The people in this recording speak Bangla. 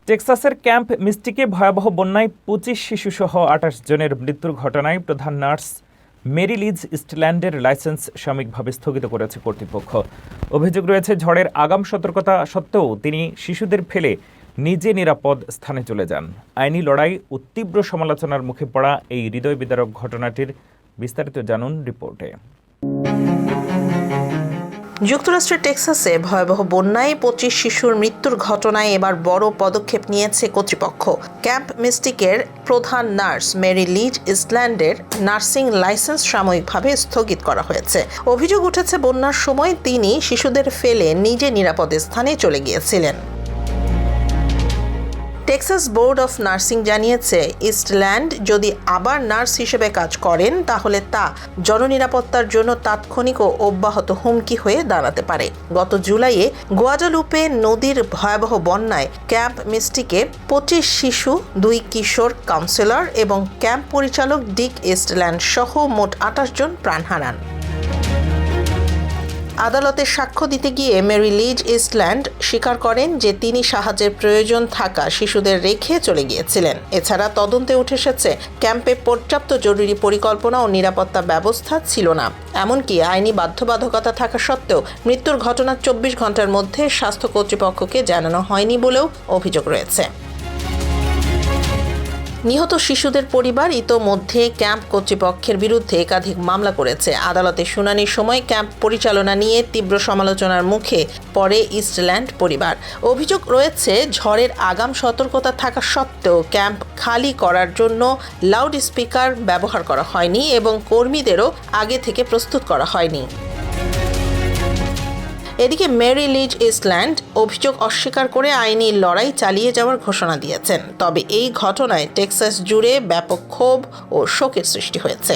টেক্সাসের ক্যাম্প মিস্টিকে ভয়াবহ বন্যায় ২৫ শিশুসহ ২৮ জনের মৃত্যুর ঘটনায় প্রধান নার্স মেরি লিজ ইস্টল্যান্ডের লাইসেন্স সাময়িকভাবে স্থগিত করেছে কর্তৃপক্ষ। অভিযোগ রয়েছে, ঝড়ের আগাম সতর্কতা সত্ত্বেও তিনি শিশুদের ফেলে নিজে নিরাপদ স্থানে চলে যান। আইনি লড়াই ও তীব্র সমালোচনার মুখে পড়া এই হৃদয় বিদারক ঘটনাটির বিস্তারিত জানুন রিপোর্টে। যুক্তরাষ্ট্রের টেক্সাসে ভয়াবহ বন্যায় ২৫ শিশুর মৃত্যুর ঘটনায় এবার বড় পদক্ষেপ নিয়েছে কর্তৃপক্ষ। ক্যাম্প মিস্টিকের প্রধান নার্স মেরি লিজ ইস্টল্যান্ডের নার্সিং লাইসেন্স সাময়িকভাবে স্থগিত করা হয়েছে। অভিযোগ উঠেছে, বন্যার সময় তিনি শিশুদের ফেলে নিজে নিরাপদ স্থানে চলে গিয়েছিলেন। টেক্সাস বোর্ড অফ নার্সিং জানিয়েছে, ইস্টল্যান্ড যদি আবার নার্স হিসেবে কাজ করেন তাহলে তা জননিরাপত্তার জন্য তাৎক্ষণিক ও অব্যাহত হুমকি হয়ে দাঁড়াতে পারে। গত জুলাইয়ে গুয়াডালুপে নদীর ভয়াবহ বন্যায় ক্যাম্প মিস্টিকে ২৫ শিশু, ২ কিশোর কাউন্সিলর এবং ক্যাম্প পরিচালক ডিক ইস্টল্যান্ড সহ মোট ২৮ জন প্রাণ হারান। আদালতে সাক্ষ্য দিতে গিয়ে মেরি লিজ ইস্টল্যান্ড স্বীকার করেন যে তিনি সাহায্যের প্রয়োজন থাকা শিশুদের রেখে চলে গিয়েছিলেন। এছাড়া তদন্তে উঠে এসেছে, ক্যাম্পে পর্যাপ্ত জরুরি পরিকল্পনা ও নিরাপত্তা ব্যবস্থা ছিল না। এমনকি আইনি বাধ্যবাধকতা থাকা সত্ত্বেও মৃত্যুর ঘটনার ২৪ ঘন্টার মধ্যে স্বাস্থ্য কর্তৃপক্ষকে জানানো হয়নি বলেও অভিযোগ রয়েছে। নিহত শিশুদের পরিবার ইতোমধ্যে ক্যাম্প কর্তৃপক্ষের বিরুদ্ধে একাধিক মামলা করেছে। আদালতে শুনানির সময় ক্যাম্প পরিচালনা নিয়ে তীব্র সমালোচনার মুখে পড়ে ইস্টল্যান্ড পরিবার। অভিযোগ রয়েছে, ঝড়ের আগাম সতর্কতা থাকা সত্ত্বেও ক্যাম্প খালি করার জন্য লাউড স্পিকার ব্যবহার করা হয়নি এবং কর্মীদেরও আগে থেকে প্রস্তুত করা হয়নি। এদিকে মেরি লিজ ইস্টল্যান্ড অভিযোগ অস্বীকার করে আইনি লড়াই চালিয়ে যাওয়ার ঘোষণা দিয়েছেন। তবে এই ঘটনায় টেক্সাস জুড়ে ব্যাপক ক্ষোভ ও শোকের সৃষ্টি হয়েছে।